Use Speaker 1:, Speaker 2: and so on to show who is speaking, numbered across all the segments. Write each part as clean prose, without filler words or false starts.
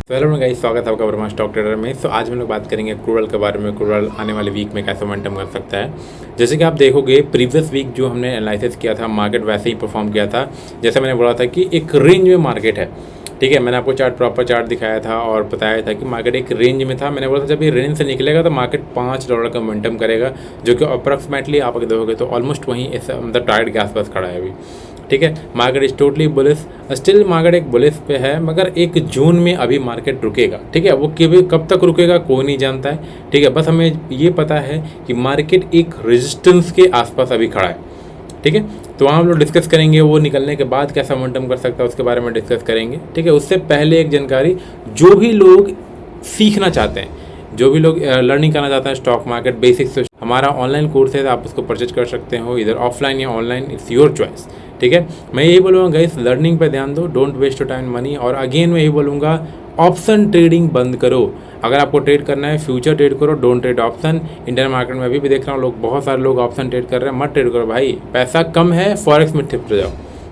Speaker 1: तो hello guys, स्वागत है आपका वर्मा स्टॉक ट्रेडर में। तो आज हम लोग बात करेंगे क्रूड ऑयल के बारे में। क्रूड ऑयल आने वाले वीक में कैसे मोमेंटम कर सकता है। जैसे कि आप देखोगे प्रीवियस वीक जो हमने एनालिसिस किया था, मार्केट वैसे ही परफॉर्म किया था। जैसे मैंने बोला था कि एक रेंज में मार्केट है, ठीक है। मैंने आपको प्रॉपर चार्ट दिखाया था और बताया था कि मार्केट एक रेंज में था। मैंने बोला था जब ये रेंज से निकलेगा तो मार्केट $5 का मोमेंटम करेगा, जो कि अप्रॉक्सीमेटली आप अगर देखोगे तो ऑलमोस्ट वहीं मतलब टारगेट के आसपास खड़ा है अभी, ठीक है। Market is totally bullish, still market एक बुलिश पे है, मगर एक जून में अभी मार्केट रुकेगा, ठीक है। वो कब तक रुकेगा कोई नहीं जानता है, ठीक है। बस हमें ये पता है कि मार्केट एक रेजिस्टेंस के आसपास अभी खड़ा है, ठीक है। तो वहाँ हम लोग डिस्कस करेंगे, वो निकलने के बाद कैसा मोमेंटम कर सकता है उसके बारे में डिस्कस करेंगे, ठीक है। उससे पहले एक जानकारी, जो भी लोग सीखना चाहते हैं, जो भी लोग लर्निंग करना चाहते हैं स्टॉक मार्केट बेसिक्स से, हमारा ऑनलाइन कोर्स है, आप उसको परचेज कर सकते हो, इधर ऑफलाइन या ऑनलाइन, इट्स योर चॉइस, ठीक है। मैं यही बोलूँगा गाइस, लर्निंग पे ध्यान दो, don't waste your time money. और अगेन मैं यही बोलूँगा, ऑप्शन ट्रेडिंग बंद करो। अगर आपको ट्रेड करना है फ्यूचर ट्रेड करो, don't trade option. Indian market में अभी भी देख रहा हूँ लोग, बहुत सारे लोग ऑप्शन ट्रेड कर रहे हैं, मत ट्रेड करो भाई, पैसा कम है, फॉरेक्स में शिफ्ट हो जाओ,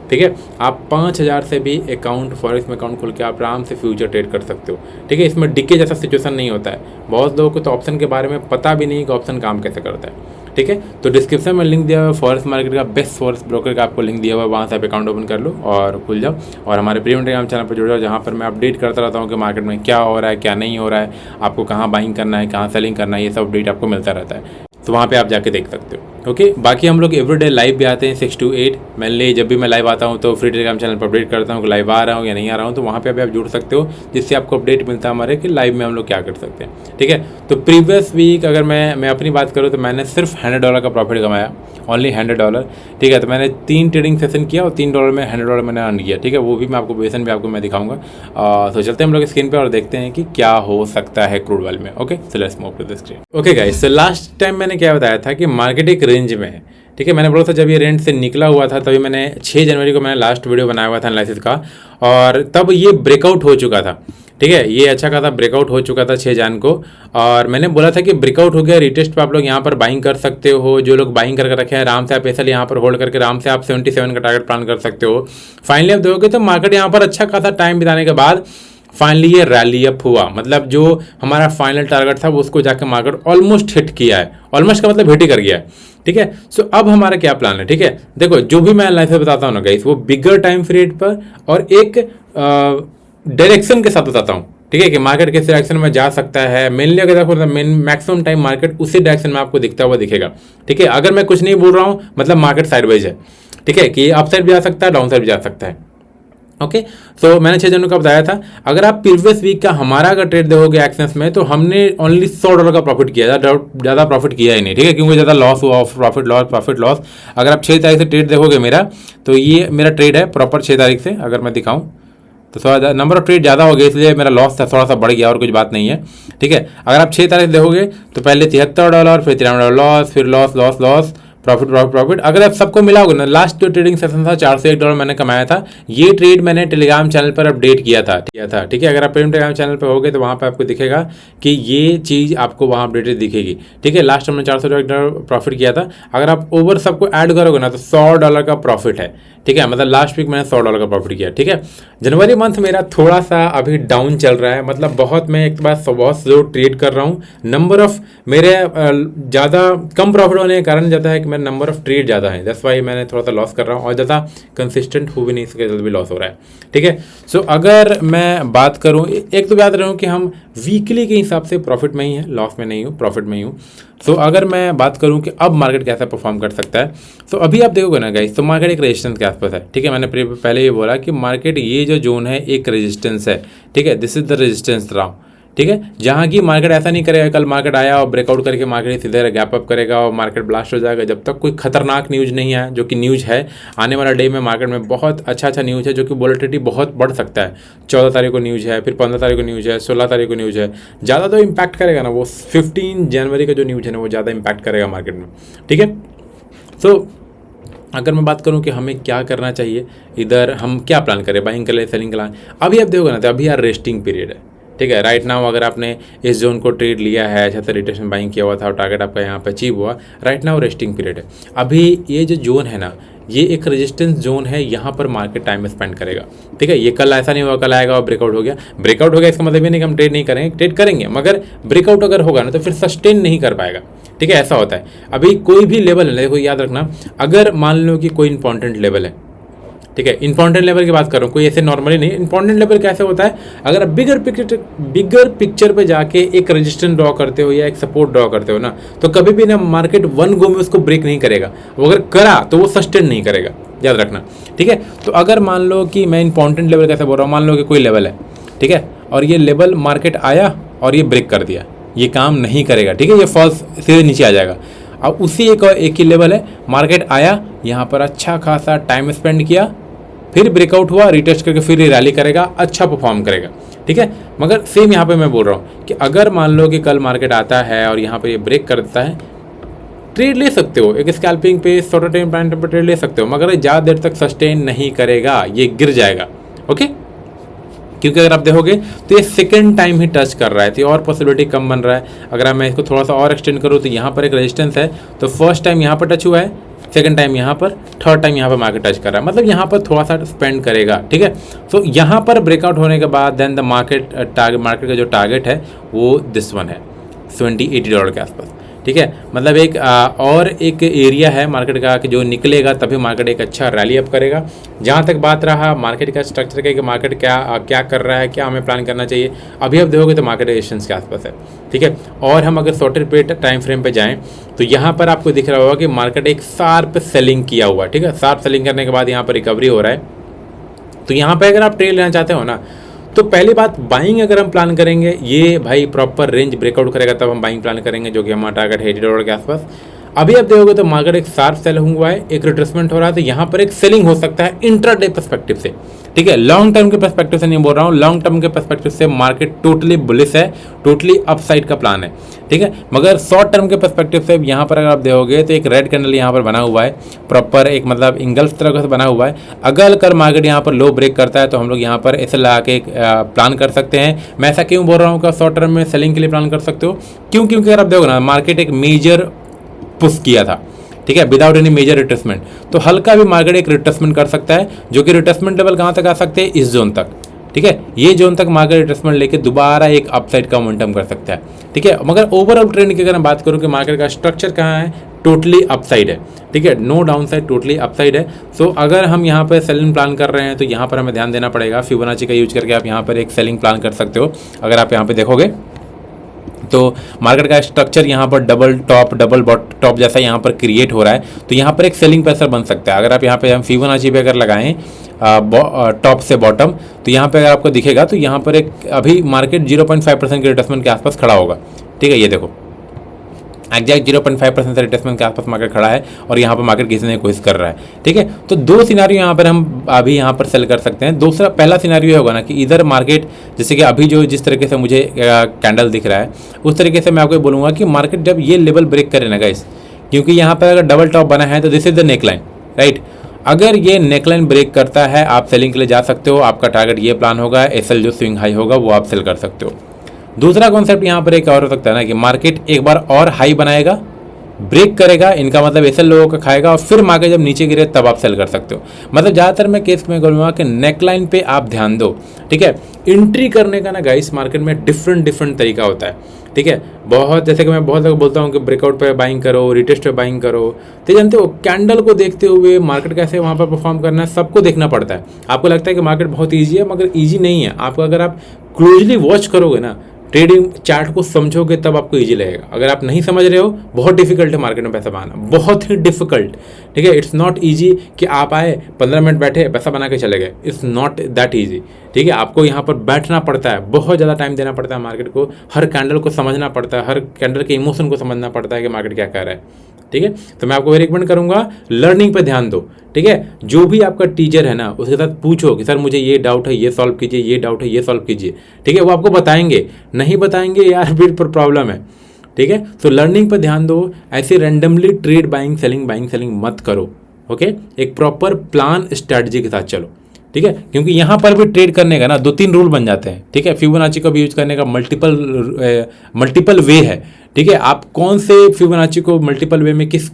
Speaker 1: ठीक है। आप 5,000 से भी अकाउंट, फॉरेक्स में अकाउंट खोल के आप आराम से फ्यूचर ट्रेड कर सकते हो, ठीक है। इसमें डिके जैसा सिचुएशन नहीं होता है। बहुत लोगों को तो ऑप्शन के बारे में पता भी नहीं कि ऑप्शन काम कैसे करता है, ठीक है। तो डिस्क्रिप्शन में लिंक दिया हुआ है फॉरेक्स मार्केट का, बेस्ट फॉरेक्स ब्रोकर का आपको लिंक दिया हुआ है, वहाँ से आप अकाउंट ओपन कर लो और खुल जाओ। और हमारे प्रीमियम टेलीग्राम चैनल पर जुड़ जाओ, जहाँ पर मैं अपडेट करता रहता हूँ कि मार्केट में क्या हो रहा है, क्या नहीं हो रहा है, आपको कहाँ बाइंग करना है, कहाँ सेलिंग करना है, ये सब अपडेट आपको मिलता रहता है। तो वहाँ पे आप जाके देख सकते हो, ओके। बाकी हम लोग एवरीडे लाइव भी आते हैं 6 to 8। मैंने जब भी मैं लाइव आता हूँ तो फ्री टेलीग्राम चैनल पर अपडेट करता हूँ कि लाइव आ रहा हूँ या नहीं आ रहा हूँ, तो वहाँ पे भी आप जुड़ सकते हो, जिससे आपको अपडेट मिलता है हमारे कि लाइव में हम लोग क्या कर सकते हैं, ठीक है। तो प्रीवियस वीक अगर मैं अपनी बात करूँ तो मैंने सिर्फ $100 का प्रॉफिट कमाया, ओनली $100, ठीक है। तो मैंने 3 ट्रेडिंग सेशन किया और $3 में $100 मैंने अर्न किया, ठीक है। वो भी मैं आपको बेसन भी आपको मैं दिखाऊंगा। तो चलते हैं हम लोग स्क्रीन पे और देखते हैं कि क्या हो सकता है क्रूड ऑयल में, okay. So let's move to the screen. Okay guys, so last time मैंने क्या बताया था कि मार्केट एक रेंज में है, ठीक है। मैंने बोला था जब ये रेंज से निकला हुआ था, तभी मैंने 6 जनवरी को मैंने लास्ट वीडियो बनाया हुआ था एनालिसिस का, और तब ये ब्रेकआउट हो चुका था, ठीक है। ये अच्छा खासा ब्रेकआउट हो चुका था 6 जन को, और मैंने बोला था कि ब्रेकआउट हो गया, रिटेस्ट पे आप लोग यहाँ पर बाइंग कर सकते हो। जो लोग बाइंग करके रखे हैं आराम से आप पैसा यहाँ पर होल्ड करके आराम से आप 77 का टारगेट प्लान कर सकते हो। फाइनली आप देखोगे तो मार्केट यहाँ पर अच्छा खासा टाइम बिताने के बाद फाइनली ये रैली अप हुआ, मतलब जो हमारा फाइनल टारगेट था वो उसको जाकर मार्केट ऑलमोस्ट हिट किया है। ऑलमोस्ट का मतलब हिट ही कर गया है, ठीक है। सो अब हमारा क्या प्लान है, ठीक है। देखो, जो भी मैं एनालिसिस बताता हूँ ना गाइस, वो बिगर टाइम पीरियड पर और एक डायरेक्शन के साथ बताता हूँ, ठीक है, कि मार्केट किस डायरेक्शन में जा सकता है। मेनली अगर देखो मैक्सिमम टाइम मार्केट उसी डायरेक्शन में आपको दिखता हुआ दिखेगा, ठीक है। अगर मैं कुछ नहीं बोल रहा हूँ मतलब मार्केट साइडवाइज है, ठीक है, कि अप साइड भी जा सकता है, डाउन साइड भी जा सकता है, ओके। सो मैंने 6 जनवरी का बताया था। अगर आप प्रीवियस वीक का हमारा अगर ट्रेड देखोगे एक्सेस में, तो हमने ओनली $100 का प्रॉफिट किया, ज़्यादा प्रॉफिट किया ही नहीं, ठीक है, क्योंकि ज़्यादा लॉस हुआ, प्रॉफिट लॉस। अगर आप 6 तारीख से ट्रेड देखोगे मेरा, तो ये मेरा ट्रेड है प्रॉपर 6 तारीख से। अगर मैं दिखाऊं तो थोड़ा नंबर ऑफ ट्रेड ज़्यादा हो गया, इसलिए मेरा लॉस था थोड़ा सा बढ़ गया, और कुछ बात नहीं है, ठीक है। अगर आप 6 तारीख देखोगे तो पहले $73, फिर $93 लॉस, फिर लॉस, प्रॉफिट। अगर आप सबको मिलाओगे ना, लास्ट जो ट्रेडिंग सेशन था $401 मैंने कमाया था। ये ट्रेड मैंने टेलीग्राम चैनल पर अपडेट किया था, ठीक है। अगर आप प्रीमियम टेलीग्राम चैनल पर होगे तो वहाँ पे आपको दिखेगा कि ये चीज़ आपको वहाँ अपडेटेड दिखेगी, ठीक है। लास्ट टाइम मैंने $401 प्रॉफिट किया था। अगर आप ओवर सबको ऐड करोगे ना तो $100 का प्रॉफिट है, ठीक है। मतलब लास्ट वीक मैंने $100 का प्रॉफिट किया, ठीक है। जनवरी मंथ मेरा थोड़ा सा अभी डाउन चल रहा है, मतलब बहुत, मैं एक बार बहुत स्लो ट्रेड कर रहा हूँ। नंबर ऑफ मेरे ज़्यादा कम प्रॉफिट होने के कारण ज़्यादा है कि मेरा नंबर ऑफ ट्रेड ज़्यादा है, दैट्स वाई मैंने थोड़ा सा लॉस कर रहा हूँ, और ज़्यादा कंसिस्टेंट हो भी नहीं सके, जल्द भी लॉस हो रहा है, ठीक है। सो अगर मैं बात करूँ, एक तो याद रखूँ कि हम वीकली के हिसाब से प्रॉफिट में ही है, लॉस में नहीं हूँ, प्रॉफिट में ही हूँ। सो अगर मैं बात करूँ कि अब मार्केट कैसा परफॉर्म कर सकता है, तो अभी आप देखोगे ना गाइस, तो मार्केट एक रेजिस्टेंस के आसपास है, ठीक है। मैंने पहले ये बोला कि मार्केट ये जो जोन है एक रेजिस्टेंस है, ठीक है। This is the resistance round, ठीक है। जहाँ की मार्केट ऐसा नहीं करेगा कल मार्केट आया और ब्रेकआउट करके मार्केट सीधे गैप अप करेगा और मार्केट ब्लास्ट हो जाएगा, जब तक कोई खतरनाक न्यूज़ नहीं है, जो कि न्यूज़ है आने वाला डे में मार्केट में बहुत अच्छा न्यूज़ है, जो कि वोलेटिलिटी बहुत बढ़ सकता है। 14 तारीख को न्यूज़ है, फिर 15 तारीख को न्यूज़ है, 16 तारीख को न्यूज़ है। ज़्यादा तो इम्पैक्ट करेगा ना वो 15 जनवरी का जो न्यूज़ है ना, वो ज़्यादा इम्पैक्ट करेगा मार्केट में, ठीक है। तो अगर मैं बात करूं कि हमें क्या करना चाहिए, इधर हम क्या प्लान करें, बाइंग करें, सेलिंग करें, अभी आप देखोगे ना तो अभी यार रेस्टिंग पीरियड है, ठीक है। राइट नाउ अगर आपने इस जोन को ट्रेड लिया है, अच्छा रिटेस्ट में बाइंग किया हुआ था और टारगेट आपका यहाँ पे अचीव हुआ, राइट नाउ रेस्टिंग पीरियड है। अभी ये जो जोन है ना, ये एक रेजिस्टेंस जोन है, यहाँ पर मार्केट टाइम स्पेंड करेगा। ठीक है, ये कल ऐसा नहीं हुआ कल आएगा और ब्रेकआउट हो गया। ब्रेकआउट हो गया इसका मतलब ये नहीं कि हम ट्रेड नहीं करेंगे, ट्रेड करेंगे, मगर ब्रेकआउट अगर होगा ना तो फिर सस्टेन नहीं कर पाएगा। ठीक है, ऐसा होता है। अभी कोई भी लेवल है, देखो याद रखना, अगर मान लो कि कोई इंपॉर्टेंट लेवल है, ठीक है, इंपॉर्टेंट लेवल की बात करूँ, कोई ऐसे नॉर्मली नहीं। इंपॉर्टेंट लेवल कैसे होता है, अगर आप बिगर पिक्चर पे जाके एक रेजिस्टेंस ड्रॉ करते हो या एक सपोर्ट ड्रॉ करते हो ना, तो कभी भी ना मार्केट वन गो में उसको ब्रेक नहीं करेगा। वो अगर करा तो वो सस्टेन नहीं करेगा, याद रखना। ठीक है, तो अगर मान लो कि मैं इंपॉर्टेंट लेवल कैसे बोल रहा हूँ, मान लो कि कोई लेवल है, ठीक है, और ये लेवल मार्केट आया और ये ब्रेक कर दिया, ये काम नहीं करेगा। ठीक है, ये फॉल्स सीधे नीचे आ जाएगा। अब उसी एक ही लेवल है, मार्केट आया, यहाँ पर अच्छा खासा टाइम स्पेंड किया, फिर ब्रेकआउट हुआ, रिटेस्ट करके फिर ये रैली करेगा, अच्छा परफॉर्म करेगा। ठीक है, मगर सेम यहाँ पे मैं बोल रहा हूँ कि अगर मान लो कि कल मार्केट आता है और यहाँ पे ये ब्रेक कर देता है, ट्रेड ले सकते हो, एक स्कैल्पिंग पे शॉर्टर टाइम प्लान पे ट्रेड ले सकते हो, मगर ज़्यादा देर तक सस्टेन नहीं करेगा, ये गिर जाएगा। ओके, क्योंकि अगर आप देखोगे तो ये सेकंड टाइम ही टच कर रहा है, तो और पॉसिबिलिटी कम बन रहा है। अगर मैं इसको थोड़ा सा और एक्सटेंड करूँ तो यहाँ पर एक रेजिस्टेंस है, तो फर्स्ट टाइम यहाँ पर टच हुआ है, सेकंड टाइम यहाँ पर, थर्ड टाइम यहाँ पर मार्केट टच कर रहा है, मतलब यहाँ पर थोड़ा सा स्पेंड करेगा। ठीक है, तो यहाँ पर ब्रेकआउट होने के बाद देन द मार्केट का जो टारगेट है वो दिस वन है, $70-80 के आसपास। ठीक है, मतलब एक और एक एरिया है मार्केट का कि जो निकलेगा तभी मार्केट एक अच्छा रैली अप करेगा। जहाँ तक बात रहा मार्केट का स्ट्रक्चर का कि मार्केट क्या कर रहा है, क्या हमें प्लान करना चाहिए, अभी आप देखोगे तो मार्केट रेजिस्टेंस के आसपास है। ठीक है, और हम अगर शॉर्टर पे टाइम फ्रेम पे जाएं तो यहाँ पर आपको दिख रहा होगा कि मार्केट एक शार्प सेलिंग किया हुआ है। ठीक है, शार्प सेलिंग करने के बाद यहाँ पर रिकवरी हो रहा है। तो यहाँ पर अगर आप ट्रेड लेना चाहते हो ना, तो पहली बात बाइंग अगर हम प्लान करेंगे, ये भाई प्रॉपर रेंज ब्रेकआउट करेगा तब हम बाइंग प्लान करेंगे, जो कि हमारा टारगेट है $80 के आसपास। अभी आप देखोगे तो मार्केट एक शार्प सेल हुआ है, एक रिट्रेसमेंट हो रहा है, तो यहाँ पर एक सेलिंग हो सकता है इंट्राडे पर्सपेक्टिव से। ठीक है, लॉन्ग टर्म के पर्सपेक्टिव से नहीं बोल रहा हूँ, लॉन्ग टर्म के पर्सपेक्टिव से मार्केट टोटली बुलिश है, टोटली अपसाइड का प्लान है। ठीक है, मगर शॉर्ट टर्म के पर्सपेक्टिव से यहाँ पर अगर आप देखोगे तो एक रेड कैंडल यहाँ पर बना हुआ है, प्रॉपर एक मतलब इंगल्फ तरह से बना हुआ है। अगर कल मार्केट यहाँ पर लो ब्रेक करता है तो हम लोग यहाँ पर ऐसे लगा के प्लान कर सकते हैं। मैं ऐसा क्यों बोल रहा हूँ कि शॉर्ट टर्म में सेलिंग के लिए प्लान कर सकते हो, क्योंकि अगर आप देखोगे ना मार्केट एक मेजर पुश किया था, ठीक है, विदाउट एनी मेजर रिट्रेसमेंट, तो हल्का भी मार्केट एक रिट्रेसमेंट कर सकता है, जो कि रिट्रेसमेंट लेवल कहाँ तक आ सकते हैं, इस जोन तक। ठीक है, ये जोन तक मार्केट रिट्रेसमेंट लेके दोबारा एक अपसाइड का मोमेंटम कर सकता है। ठीक है, मगर ओवरऑल ट्रेंड की अगर मैं बात करूँ कि मार्केट का स्ट्रक्चर कहाँ है, टोटली अपसाइड है। ठीक है, no down side, totally upside है। सो अगर हम यहाँ पर सेलिंग प्लान कर रहे हैं तो यहाँ पर हमें ध्यान देना पड़ेगा। फिबोनाची का यूज करके आप यहाँ पर एक सेलिंग प्लान कर सकते हो। अगर आप यहाँ पे देखोगे तो मार्केट का स्ट्रक्चर यहाँ पर डबल टॉप जैसा यहाँ पर क्रिएट हो रहा है, तो यहाँ पर एक सेलिंग प्रेशर बन सकता है। अगर आप यहाँ पे हम फिबोनाची पे अगर लगाएं टॉप से बॉटम, तो यहाँ पे अगर आपको दिखेगा तो यहाँ पर एक अभी मार्केट 0.5% के रिट्रेसमेंट के आसपास खड़ा होगा। ठीक है, ये देखो एग्जैक्ट 0.5% से रिट्रेसमेंट के आसपास मार्केट खड़ा है और यहाँ पर मार्केट घिसने की कोशिश कर रहा है। ठीक है, तो दो सिनारियो यहाँ पर हम अभी यहाँ पर सेल कर सकते हैं। दूसरा पहला सिनारियो होगा ना कि इधर मार्केट जैसे कि अभी जो जिस तरीके से मुझे कैंडल दिख रहा है उस तरीके से मैं आपको बोलूँगा कि मार्केट जब ये लेवल ब्रेक करे ना गाइस, क्योंकि यहाँ पर अगर डबल टॉप बना है तो this is the neckline, right. अगर ये नेकलाइन ब्रेक करता है आप सेलिंग के लिए जा सकते हो, आपका टारगेट ये प्लान होगा, एसएल जो स्विंग हाई होगा वो आप सेल कर सकते हो। दूसरा कॉन्सेप्ट यहाँ पर एक और हो सकता है ना कि मार्केट एक बार और हाई बनाएगा, ब्रेक करेगा, इनका मतलब एसएल लोगों का खाएगा और फिर मार्केट जब नीचे गिरे तब आप सेल कर सकते हो। मतलब ज़्यादातर मैं केस में बोलूँगा कि नेकलाइन पे आप ध्यान दो। ठीक है, एंट्री करने का ना गाइस मार्केट में डिफरेंट तरीका होता है। ठीक है, बहुत जैसे कि मैं बहुत लोग बोलता हूँ कि ब्रेकआउट पे बाइंग करो, रिटेस्ट पे बाइंग करो, तो जानते हो कैंडल को देखते हुए मार्केट कैसे वहाँ पर परफॉर्म करना है सबको देखना पड़ता है। आपको लगता है कि मार्केट बहुत ईजी है, मगर ईजी नहीं है। आपको अगर आप क्लोजली वॉच करोगे ना, ट्रेडिंग चार्ट को समझोगे तब आपको इजी लगेगा। अगर आप नहीं समझ रहे हो, बहुत डिफिकल्ट है मार्केट में पैसा बनाना, बहुत ही डिफिकल्ट। ठीक है, इट्स नॉट इजी कि आप आए 15 मिनट बैठे पैसा बना के चले गए, इट्स नॉट दैट इजी। ठीक है, आपको यहाँ पर बैठना पड़ता है, बहुत ज़्यादा टाइम देना पड़ता है मार्केट को, हर कैंडल को समझना पड़ता है, हर कैंडल के इमोशन को समझना पड़ता है कि मार्केट क्या कर रहा है। ठीक है, तो मैं आपको रिकमेंड करूंगा लर्निंग पे ध्यान दो। ठीक है, जो भी आपका टीचर है ना उसके साथ पूछो कि सर मुझे ये डाउट है, ये सॉल्व कीजिए, ये डाउट है, ये सॉल्व कीजिए। ठीक है, वो आपको बताएंगे, नहीं बताएंगे यार फिर प्रॉब्लम है। ठीक है, तो लर्निंग पे ध्यान दो, ऐसे रैंडमली ट्रेड बाइंग सेलिंग मत करो। ओके, एक प्रॉपर प्लान स्ट्रेटजी के साथ चलो। ठीक है, क्योंकि यहाँ पर भी ट्रेड करने का ना 2-3 रूल बन जाते हैं। ठीक है, फिबोनाची को भी यूज करने का मल्टीपल वे है। ठीक है, आप कौन से फिबोनाची को मल्टीपल वे में किस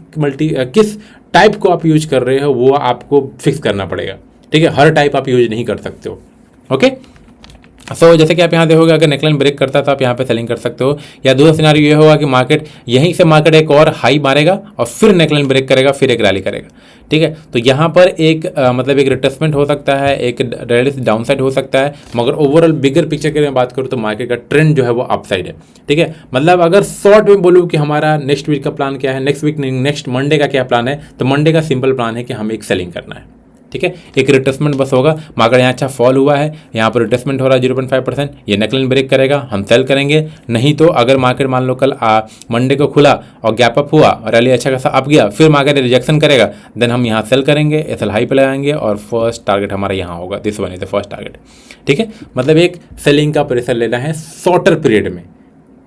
Speaker 1: टाइप को आप यूज कर रहे हो वो आपको फिक्स करना पड़ेगा, ठीक है। हर टाइप आप यूज नहीं कर सकते हो, ओके। सो जैसे कि आप यहाँ देखोगे अगर नेकलाइन ब्रेक करता है तो आप यहाँ पे सेलिंग कर सकते हो, या दूसरा सिनारियो ये होगा कि मार्केट यहीं से मार्केट एक और हाई मारेगा और फिर नेकलाइन ब्रेक करेगा, फिर एक रैली करेगा, ठीक है। तो यहाँ पर एक मतलब एक रिट्रेसमेंट हो सकता है, एक रियलिस्टिक डाउनसाइड हो सकता है, मगर ओवरऑल बिगर पिक्चर की मैं बात करूँ तो मार्केट का ट्रेंड जो है वो अपसाइड है, ठीक है। मतलब अगर शॉर्ट में बोलूँ कि हमारा नेक्स्ट वीक का प्लान क्या है, नेक्स्ट वीक नेक्स्ट मंडे का क्या प्लान है, तो मंडे का सिंपल प्लान है कि हमें एक सेलिंग करना है, ठीक है। एक रिट्रेसमेंट बस होगा, मार्केट यहाँ अच्छा फॉल हुआ है, यहाँ पर रिट्रेसमेंट हो रहा है 0.5%, ये नेकलाइन ब्रेक करेगा, हम सेल करेंगे। नहीं तो अगर मार्केट मान लो कल मंडे को खुला और गैप अप हुआ और रैली अच्छा खासा अप गया, फिर मार्केट रिजेक्शन करेगा, देन हम यहाँ सेल करेंगे, एसएल हाई पे लगाएंगे और फर्स्ट टारगेट हमारा यहाँ होगा, this one is the first target, ठीक है। मतलब एक सेलिंग का प्रेशर लेना है शॉर्टर पीरियड में।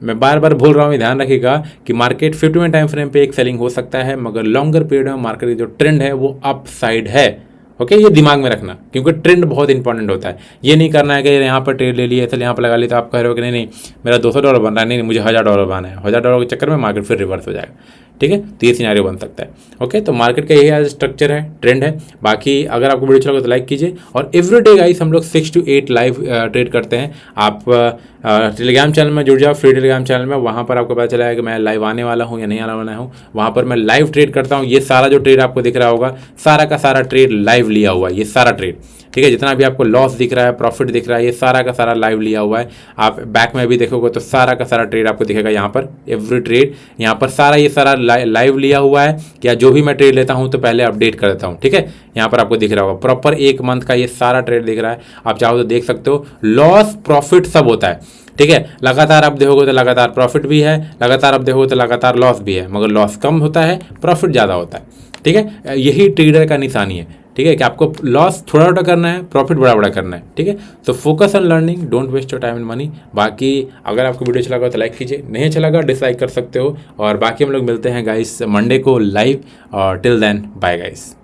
Speaker 1: मैं बार बार बोल रहा हूँ, ध्यान रखिएगा कि मार्केट 50 टाइम फ्रेम पे एक सेलिंग हो सकता है, मगर लॉन्गर पीरियड में मार्केट की जो ट्रेंड है वो अप साइड है, ओके। ये दिमाग में रखना, क्योंकि ट्रेंड बहुत इंपॉर्टेंट होता है। ये नहीं करना है कि यहाँ पर ट्रेड ले लिए, यहाँ पर लगा लिया तो आप कह रहे हो कि नहीं नहीं मेरा $200 बन रहा है, नहीं मुझे $1000 बनाना है, $1000 के चक्कर में मार्केट फिर रिवर्स हो जाएगा, ठीक है। तो ये सिनेरियो बन सकता है, ओके। तो मार्केट का यही स्ट्रक्चर है, ट्रेंड है। बाकी अगर आपको वीडियो अच्छा लगा तो लाइक कीजिए, और एवरीडे गाइस हम लोग 6 to 8 लाइव ट्रेड करते हैं। आप टेलीग्राम चैनल में जुड़ जाओ, फ्री टेलीग्राम चैनल में, वहाँ पर आपको पता चला है कि मैं लाइव आने वाला हूँ या नहीं आने वाला हूँ। वहाँ पर मैं लाइव ट्रेड करता हूँ। ये सारा जो ट्रेड आपको दिख रहा होगा, सारा का सारा ट्रेड लाइव लिया हुआ है, ये सारा ट्रेड, ठीक है। जितना भी आपको लॉस दिख रहा है, प्रॉफिट दिख रहा है, ये सारा का सारा लाइव लिया हुआ है। आप बैक में भी देखोगे तो सारा का सारा ट्रेड आपको दिखेगा यहाँ पर, एवरी ट्रेड यहाँ पर सारा ये सारा लाइव लिया हुआ है। या जो भी मैं ट्रेड लेता हूँ तो पहले अपडेट कर देता हूँ, ठीक है। यहाँ पर आपको दिख रहा होगा प्रॉपर 1 मंथ का ये सारा ट्रेड दिख रहा है, आप चाहो तो देख सकते हो। लॉस प्रॉफिट सब होता है, ठीक है। लगातार आप देखोगे तो लगातार प्रॉफिट भी है, लगातार आप देखोगे तो लगातार लॉस भी है, मगर लॉस कम होता है, प्रॉफिट ज़्यादा होता है, ठीक है। यही ट्रेडर का निशानी है, ठीक है, कि आपको लॉस थोड़ा थोड़ा करना है, प्रॉफिट बड़ा बड़ा करना है, ठीक है। तो focus on learning, don't waste your time and money. बाकी अगर आपको वीडियो अच्छा लगा तो लाइक कीजिए, नहीं अच्छा लगा डिसलाइक कर सकते हो। और बाकी हम लोग मिलते हैं गाइस मंडे को लाइव, और टिल देन बाय गाइस।